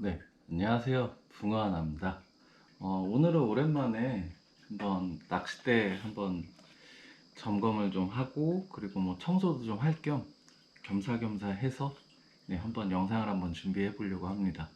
네, 안녕하세요. 붕어하나입니다. 오늘은 오랜만에 한번 낚싯대 한번 점검을 좀 하고 그리고 뭐 청소도 좀 할 겸 겸사겸사 해서 네, 한번 영상을 한번 준비해 보려고 합니다.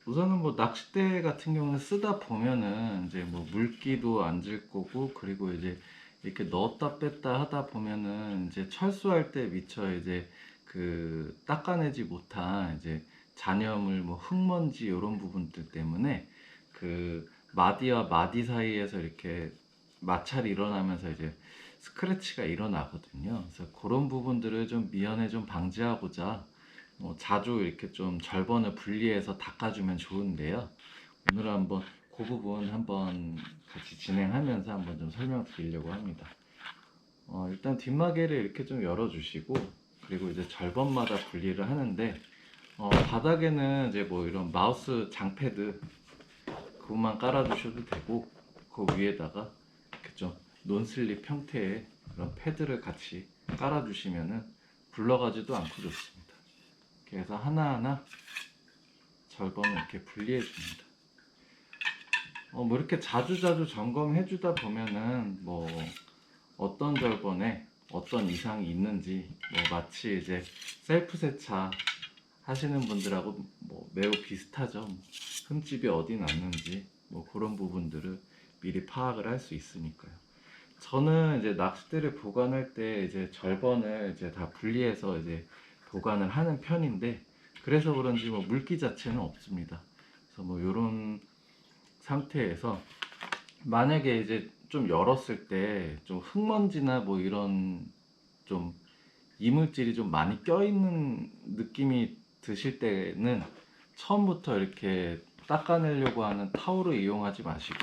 우선은 뭐 낚싯대 같은 경우는 쓰다 보면은 이제 뭐 물기도 안 질 거고 그리고 이제 이렇게 넣었다 뺐다 하다 보면은 이제 철수할 때 미처 이제 그 닦아내지 못한 이제 잔여물 뭐 흙먼지 이런 부분들 때문에 그 마디와 마디 사이에서 이렇게 마찰이 일어나면서 이제 스크래치가 일어나거든요. 그래서 그런 부분들을 좀 미연에 좀 방지하고자 자주 이렇게 좀 절번을 분리해서 닦아주면 좋은데요. 오늘 한번 그 부분 한번 같이 진행하면서 한번 좀 설명드리려고 합니다. 일단 뒷마개를 이렇게 좀 열어주시고 그리고 이제 절번마다 분리를 하는데 바닥에는 이제 뭐 이런 마우스 장패드 그것만 깔아주셔도 되고 그 위에다가 이렇게 좀 논슬립 형태의 그런 패드를 같이 깔아주시면은 굴러가지도 않고 좋습니다. 이렇게 해서 하나하나 절번을 이렇게 분리해 줍니다. 뭐 이렇게 자주자주 점검해 주다 보면은 뭐 어떤 절번에 어떤 이상이 있는지 뭐 마치 이제 셀프 세차 하시는 분들하고 뭐 매우 비슷하죠. 흠집이 어디 났는지 뭐 그런 부분들을 미리 파악을 할 수 있으니까요. 저는 이제 낚싯대를 보관할 때 이제 절번을 이제 다 분리해서 이제 보관을 하는 편인데 그래서 그런지 뭐 물기 자체는 없습니다. 그래서 뭐 이런 상태에서 만약에 이제 좀 열었을 때 좀 흙먼지나 뭐 이런 좀 이물질이 좀 많이 껴있는 느낌이 드실 때는 처음부터 이렇게 닦아내려고 하는 타올을 이용하지 마시고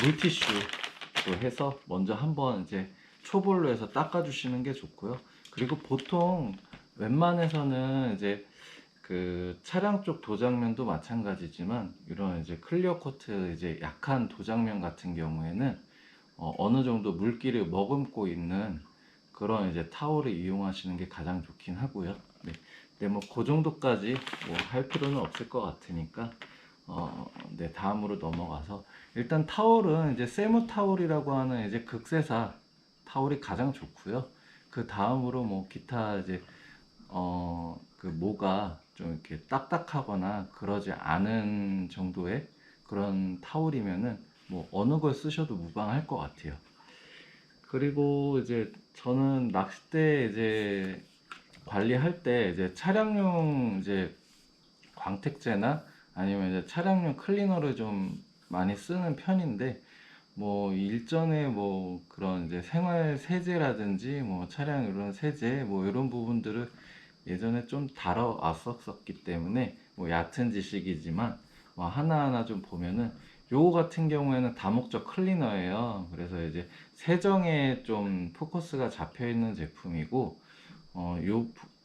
물티슈로 해서 먼저 한번 이제 초벌로 해서 닦아주시는 게 좋고요. 그리고 보통 웬만해서는 이제 그 차량 쪽 도장면도 마찬가지지만 이런 이제 클리어 코트 이제 약한 도장면 같은 경우에는 어느 정도 물기를 머금고 있는 그런 이제 타올을 이용하시는 게 가장 좋긴 하고요. 네. 근데 뭐 그 정도까지 뭐 할 필요는 없을 것 같으니까 네, 다음으로 넘어가서 일단 타올은 이제 세무 타올이라고 하는 이제 극세사 타올이 가장 좋고요. 그 다음으로 뭐 기타 이제 그 모가 좀 이렇게 딱딱하거나 그러지 않은 정도의 그런 타올이면은 뭐 어느 걸 쓰셔도 무방할 것 같아요. 그리고 이제 저는 낚싯대 이제 관리할 때 이제 차량용 이제 광택제나 아니면 이제 차량용 클리너를 좀 많이 쓰는 편인데 뭐 일전에 뭐 그런 이제 생활 세제라든지 뭐 차량 이런 세제 뭐 이런 부분들을 예전에 좀 다뤄왔었기 때문에 뭐 얕은 지식이지만 뭐 하나하나 좀 보면은 요거 같은 경우에는 다목적 클리너예요. 그래서 이제 세정에 좀 포커스가 잡혀 있는 제품이고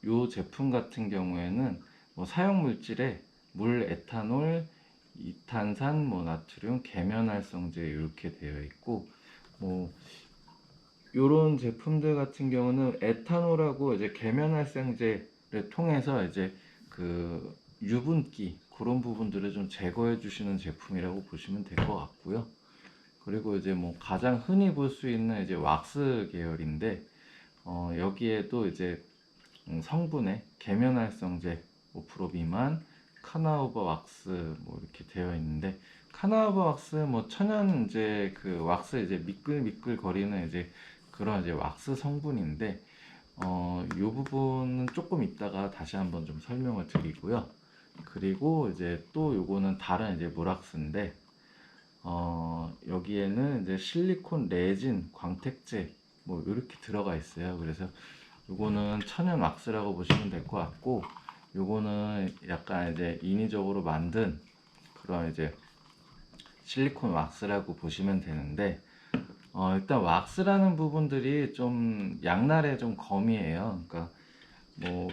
요 제품 같은 경우에는 뭐 사용 물질에 물, 에탄올, 이탄산, 뭐 나트륨, 계면활성제 이렇게 되어 있고 뭐 요런 제품들 같은 경우는 에탄올하고 이제 계면활성제를 통해서 이제 그 유분기 그런 부분들을 좀 제거해 주시는 제품이라고 보시면 될 것 같고요. 그리고 이제 뭐 가장 흔히 볼 수 있는 이제 왁스 계열인데 여기에도 이제 성분에 계면활성제 5% 미만, 카나우버 왁스 뭐 이렇게 되어 있는데 카나우버 왁스 뭐 천연 이제 그 왁스 이제 미끌미끌 거리는 이제 그런 이제 왁스 성분인데 요 부분은 조금 이따가 다시 한번 좀 설명을 드리고요. 그리고 이제 또 요거는 다른 이제 물왁스인데 여기에는 이제 실리콘 레진 광택제 뭐 이렇게 들어가 있어요. 그래서 요거는 천연 왁스라고 보시면 될 것 같고 요거는 약간 이제 인위적으로 만든 그런 이제 실리콘 왁스라고 보시면 되는데 일단 왁스라는 부분들이 좀 양날의 좀 검이에요. 그러니까 뭐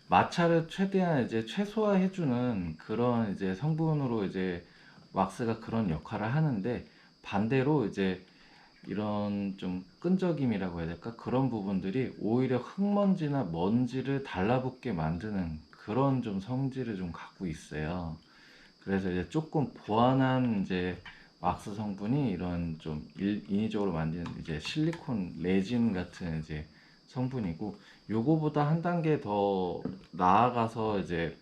마찰을 최대한 이제 최소화해주는 그런 이제 성분으로 이제 왁스가 그런 역할을 하는데 반대로 이제 이런 좀 끈적임이라고 해야 될까? 그런 부분들이 오히려 흙먼지나 먼지를 달라붙게 만드는 그런 좀 성질을 좀 갖고 있어요. 그래서 이제 조금 보완한 이제 왁스 성분이 이런 좀 인위적으로 만든 이제 실리콘 레진 같은 이제 성분이고, 요거보다 한 단계 더 나아가서 이제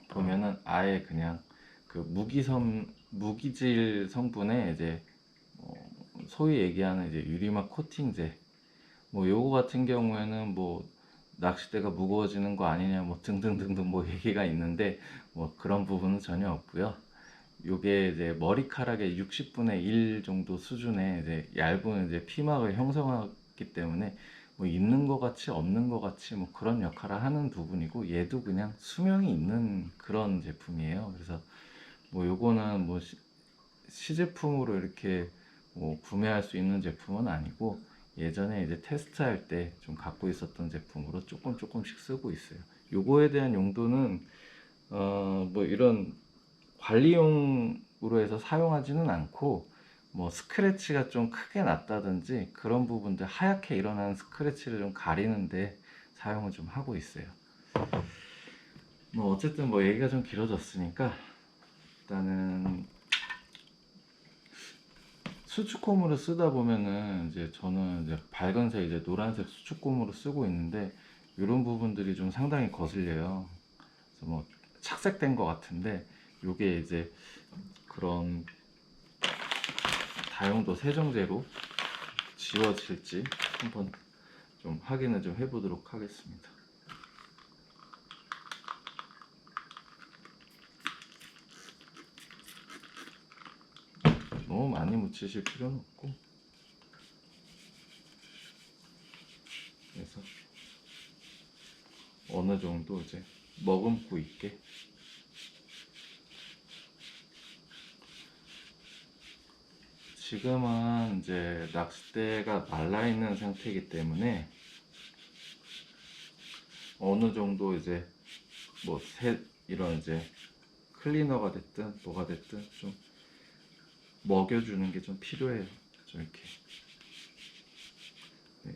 보면은 아예 그냥 그 무기질 성분의 이제 소위 얘기하는 이제 유리막 코팅제, 뭐 요거 같은 경우에는 뭐 낚싯대가 무거워지는 거 아니냐 뭐 등등등등 뭐 얘기가 있는데, 뭐 그런 부분은 전혀 없고요. 요게 이제 머리카락의 60분의 1 정도 수준의 이제 얇은 이제 피막을 형성하기 때문에 뭐 있는 것 같이 없는 것 같이 뭐 그런 역할을 하는 부분이고, 얘도 그냥 수명이 있는 그런 제품이에요. 그래서 뭐 요거는 뭐 시제품으로 이렇게 뭐 구매할 수 있는 제품은 아니고, 예전에 이제 테스트할 때 좀 갖고 있었던 제품으로 조금씩 쓰고 있어요. 요거에 대한 용도는 뭐 이런 관리용으로 해서 사용하지는 않고, 뭐 스크래치가 좀 크게 났다든지 그런 부분들, 하얗게 일어나는 스크래치를 좀 가리는데 사용을 좀 하고 있어요. 뭐 어쨌든 뭐 얘기가 좀 길어졌으니까 일단은 수축곰으로 쓰다 보면은 이제 저는 이제 밝은색 이제 노란색 수축곰으로 쓰고 있는데, 이런 부분들이 좀 상당히 거슬려요. 그래서 뭐 착색된 것 같은데, 요게 이제 그런 다용도 세정제로 지워질지 한번 좀 확인을 좀 해보도록 하겠습니다. 너무 많이 묻히실 필요는 없고, 그래서 어느 정도 이제 머금고 있게. 지금은 이제 낚싯대가 말라 있는 상태이기 때문에 어느 정도 이제 뭐 이런 이제 클리너가 됐든 뭐가 됐든 좀 먹여주는 게 좀 필요해요. 좀 이렇게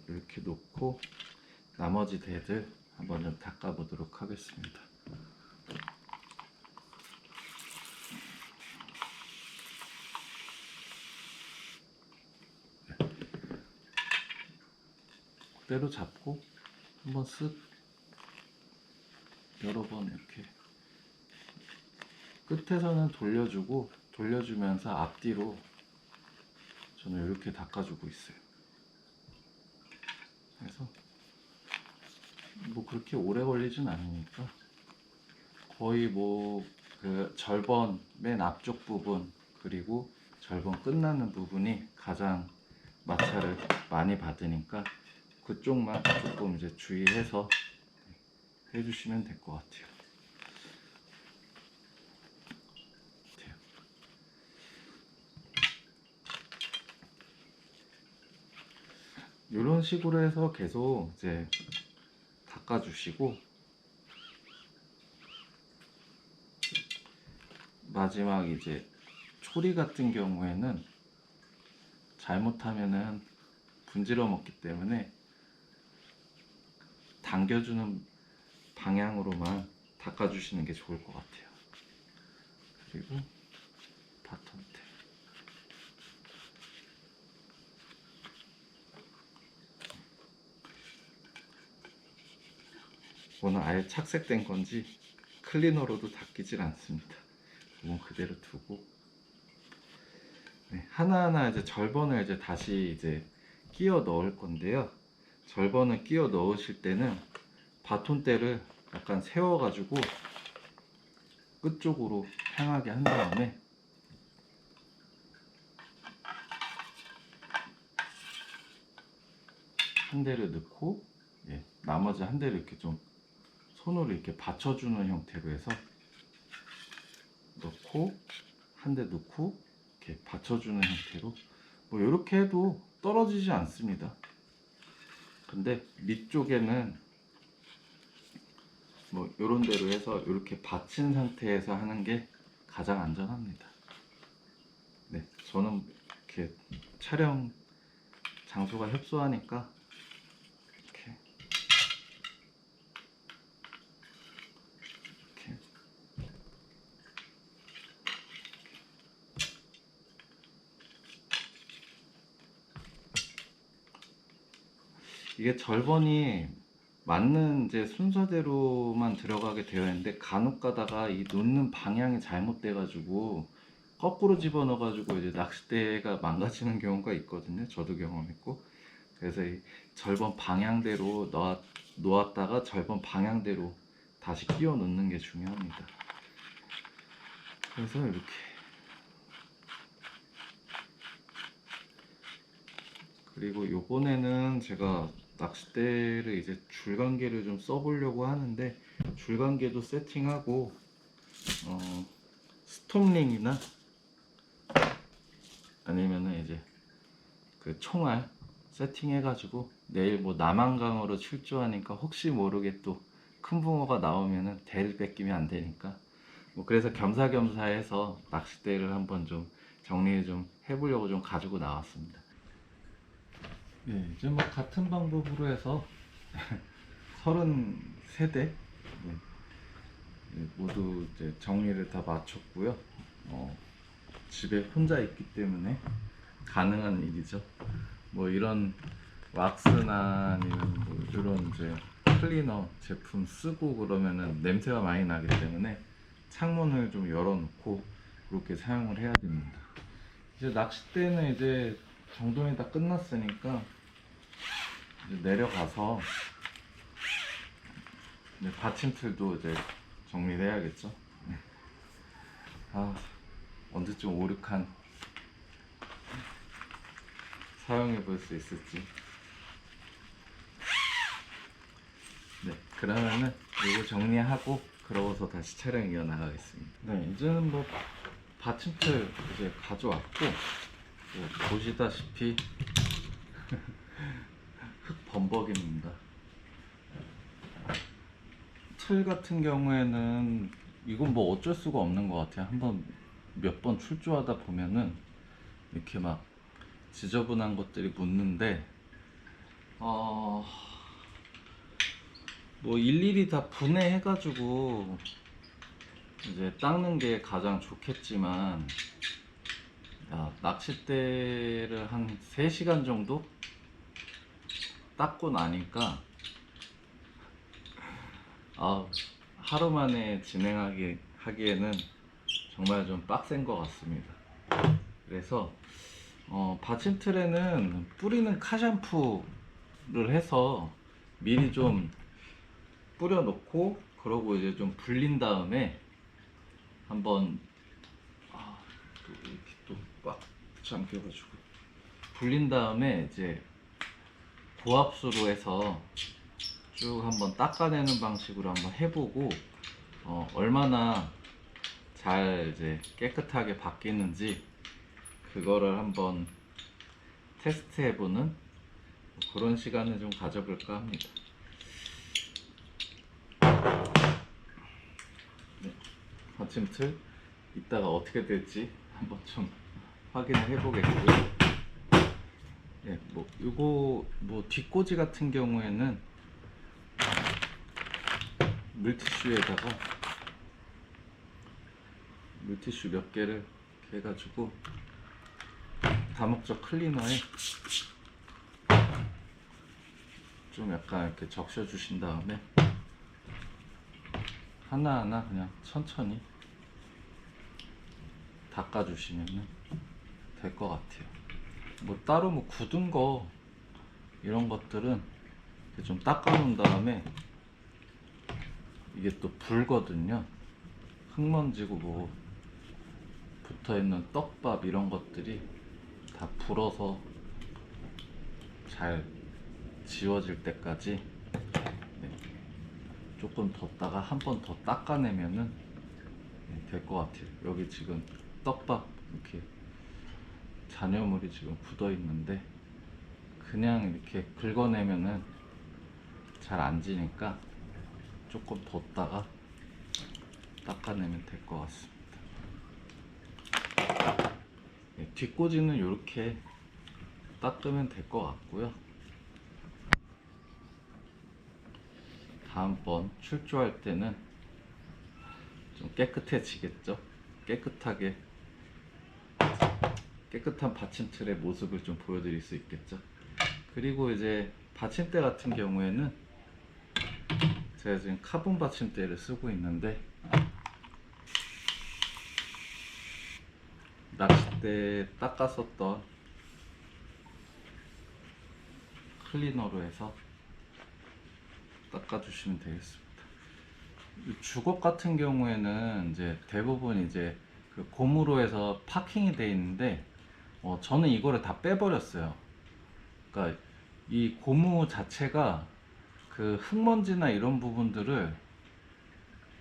이렇게 놓고 나머지 대들 한번 좀 닦아보도록 하겠습니다. 그대로 잡고 한번 쓱 여러 번 이렇게 끝에서는 돌려주고, 돌려주면서 앞뒤로 저는 이렇게 닦아주고 있어요. 그래서 뭐 그렇게 오래 걸리진 않으니까, 거의 뭐 그 절번 맨 앞쪽 부분 그리고 절번 끝나는 부분이 가장 마찰을 많이 받으니까 그쪽만 조금 이제 주의해서 해주시면 될 것 같아요. 이런 식으로 해서 계속 이제 닦아주시고, 마지막 이제 초리 같은 경우에는 잘못하면은 분질러 먹기 때문에 당겨주는 방향으로만 닦아주시는 게 좋을 것 같아요. 그리고 바톤테, 이거는 아예 착색된 건지 클리너로도 닦이질 않습니다. 이건 그대로 두고, 네, 하나하나 이제 절번을 이제 다시 이제 끼워 넣을 건데요. 절번을 끼워 넣으실 때는 바톤대를 약간 세워 가지고 끝쪽으로 향하게 한 다음에 한 대를 넣고, 예, 나머지 한 대를 이렇게 좀 손으로 이렇게 받쳐주는 형태로 해서 넣고, 한 대 넣고 이렇게 받쳐주는 형태로, 뭐 이렇게 해도 떨어지지 않습니다. 근데 밑쪽에는 뭐 이런 대로 해서 이렇게 받친 상태에서 하는 게 가장 안전합니다. 네, 저는 이렇게 촬영 장소가 협소하니까 이렇게 이게 절번이 맞는 이제 순서대로만 들어가게 되어 있는데 간혹 가다가 이 놓는 방향이 잘못돼 가지고 거꾸로 집어넣어 가지고 이제 낚싯대가 망가지는 경우가 있거든요. 저도 경험했고. 그래서 이 절번 방향대로 놓았다가 절번 방향대로 다시 끼워 넣는 게 중요합니다. 그래서 이렇게 그리고 요번에는 제가 낚싯대를 이제 줄간계를 좀 써보려고 하는데 줄간계도 세팅하고 스톱링이나 아니면은 이제 그 총알 세팅해가지고 내일 뭐 남한강으로 출조하니까 혹시 모르게 또 큰 붕어가 나오면은 대를 뺏기면 안 되니까 뭐 그래서 겸사겸사 해서 낚싯대를 한번 좀 정리를 좀 해보려고 좀 가지고 나왔습니다. 네, 이제 뭐 같은 방법으로 해서 33대 모두 이제 정리를 다 마쳤고요. 집에 혼자 있기 때문에 가능한 일이죠. 뭐 이런 왁스나 아니면 뭐 이런 이제 클리너 제품 쓰고 그러면은 냄새가 많이 나기 때문에 창문을 좀 열어놓고 그렇게 사용을 해야 됩니다. 이제 낚싯대는 이제 정돈이 다 끝났으니까 이제 내려가서 이제 받침틀도 이제 정리를 해야겠죠. 아, 언제쯤 5, 6칸 사용해 볼 수 있을지. 네, 그러면은 이거 정리하고 그러고서 다시 촬영 이어나가겠습니다. 네, 이제는 뭐 받침틀 이제 가져왔고 뭐 보시다시피 흙 범벅입니다. 틀 같은 경우에는 이건 뭐 어쩔 수가 없는 것 같아요. 한번 몇 번 출조하다 보면은 이렇게 막 지저분한 것들이 묻는데 뭐 일일이 다 분해해가지고 이제 닦는 게 가장 좋겠지만 낚싯대를 한 3시간 정도 닦고 나니까 하루 만에 하기에는 정말 좀 빡센 것 같습니다. 그래서 받침틀에는 뿌리는 카샴푸를 해서 미리 좀 뿌려 놓고 그러고 이제 좀 불린 다음에 한번 또 이렇게 또 꽉 잠겨가지고 불린 다음에 이제 고압수로 해서 쭉 한번 닦아내는 방식으로 한번 해보고 얼마나 잘 이제 깨끗하게 바뀌는지 그거를 한번 테스트해보는 그런 시간을 좀 가져볼까 합니다. 네, 받침틀 이따가 어떻게 될지 한번 좀 확인을 해보겠고요. 네, 뭐 이거 뭐 뒷꽂이 같은 경우에는 물티슈에다가 물티슈 몇 개를 이렇게 해가지고 다목적 클리너에 좀 약간 이렇게 적셔 주신 다음에 하나하나 그냥 천천히 닦아 주시면 될 것 같아요. 뭐 따로 뭐 굳은 거 이런 것들은 좀 닦아 놓은 다음에 이게 또 불거든요. 흙먼지고 뭐 붙어있는 떡밥 이런 것들이 다 불어서 잘 지워질 때까지 조금 뒀다가 한 번 더 닦아내면은 될 것 같아요. 여기 지금 떡밥 이렇게 잔여물이 지금 굳어 있는데 그냥 이렇게 긁어내면은 잘 안 지니까 조금 뒀다가 닦아내면 될 것 같습니다. 뒷꽂이는 이렇게 닦으면 될 것 같고요. 다음번 출조할 때는 좀 깨끗해지겠죠. 깨끗한 받침틀의 모습을 좀 보여드릴 수 있겠죠. 그리고 이제 받침대 같은 경우에는 제가 지금 카본 받침대를 쓰고 있는데, 낚싯대 닦았었던 클리너로 해서 닦아주시면 되겠습니다. 이 주걱 같은 경우에는 이제 대부분 이제 그 고무로 해서 파킹이 되어 있는데, 저는 이거를 다 빼버렸어요. 그러니까 이 고무 자체가 그 흙먼지나 이런 부분들을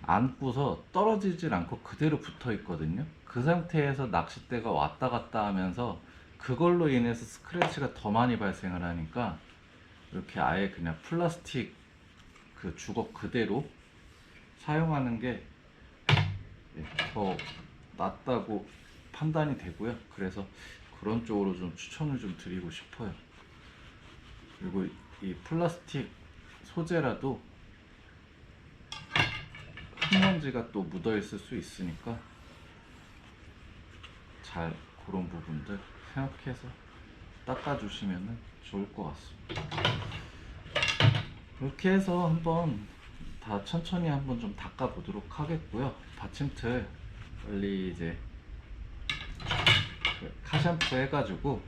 안고서 떨어지질 않고 그대로 붙어 있거든요. 그 상태에서 낚싯대가 왔다 갔다 하면서 그걸로 인해서 스크래치가 더 많이 발생을 하니까, 이렇게 아예 그냥 플라스틱 그 주걱 그대로 사용하는 게 더 낫다고 판단이 되고요. 그래서 그런 쪽으로 좀 추천을 좀 드리고 싶어요. 그리고 이 플라스틱 소재라도 흙먼지가 또 묻어 있을 수 있으니까 잘 그런 부분들 생각해서 닦아주시면 좋을 것 같습니다. 이렇게 해서 한번 다 천천히 한번 좀 닦아 보도록 하겠고요. 받침틀 빨리 이제 카샴푸 해가지고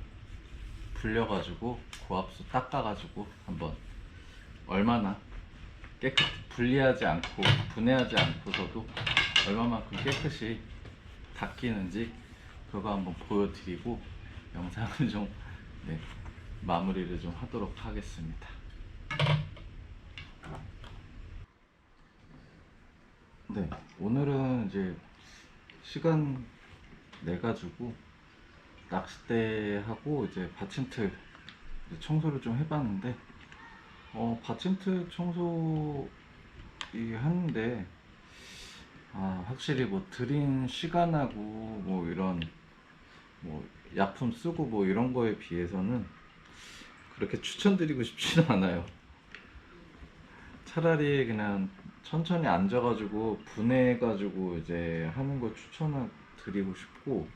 불려가지고 고압수 닦아가지고 한번 얼마나 깨끗 분리하지 않고 분해하지 않고서도 얼마만큼 깨끗이 닦이는지 그거 한번 보여드리고 영상을 좀 마무리를 좀 하도록 하겠습니다. 네, 오늘은 이제 시간 내 가지고 낚싯대하고 이제 받침틀 청소를 좀 해봤는데, 받침틀 청소 하는데 확실히 뭐 들인 시간하고 뭐 이런 뭐 약품 쓰고 뭐 이런 거에 비해서는 그렇게 추천드리고 싶지는 않아요. 차라리 그냥 천천히 앉아가지고 분해해가지고 이제 하는 거 추천을 드리고 싶고,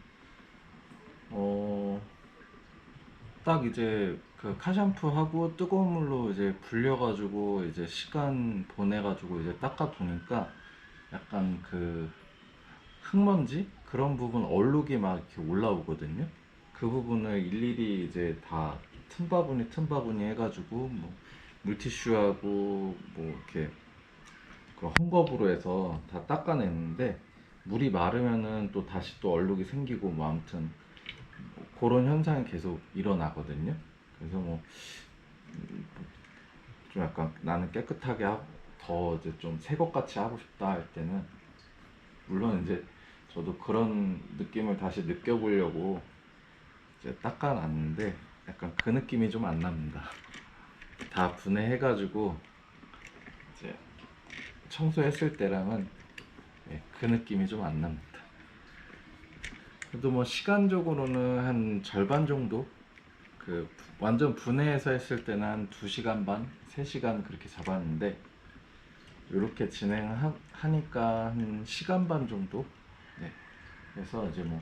딱 이제 그 카샴푸 하고 뜨거운 물로 이제 불려가지고 이제 시간 보내가지고 이제 닦아 보니까 약간 그 흙먼지 그런 부분 얼룩이 막 이렇게 올라오거든요. 그 부분을 일일이 이제 다 틈바구니 해가지고 뭐 물티슈하고 뭐 이렇게 그 헝겊으로 해서 다 닦아냈는데, 물이 마르면은 또 다시 또 얼룩이 생기고 뭐 아무튼 뭐 그런 현상이 계속 일어나거든요. 그래서 뭐 좀 약간 나는 깨끗하게 하고 더 이제 좀 새 것 같이 하고 싶다 할 때는, 물론 이제 저도 그런 느낌을 다시 느껴보려고 이제 닦아놨는데 약간 그 느낌이 좀 안 납니다. 다 분해해가지고 이제 청소했을 때랑은 그 느낌이 좀 안 납니다. 그래도 뭐 시간적으로는 한 절반 정도, 그 완전 분해해서 했을 때는 한 2시간 반, 3시간 그렇게 잡았는데, 이렇게 진행하니까 한 시간 반 정도. 그래서 이제 뭐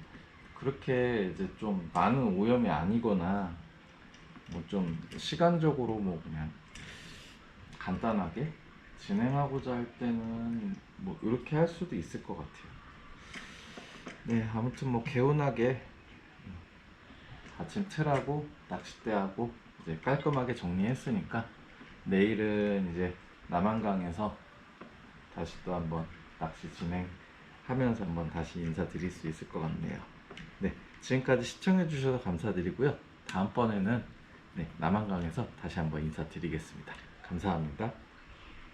그렇게 이제 좀 많은 오염이 아니거나 뭐 좀 시간적으로 뭐 그냥 간단하게 진행하고자 할 때는 뭐 이렇게 할 수도 있을 것 같아요. 네, 아무튼 뭐 개운하게 아침 틀하고 낚싯대하고 이제 깔끔하게 정리했으니까, 내일은 이제 남한강에서 다시 또 한번 낚시 진행하면서 한번 다시 인사드릴 수 있을 것 같네요. 네, 지금까지 시청해 주셔서 감사드리고요. 다음번에는 남한강에서 다시 한번 인사드리겠습니다. 감사합니다.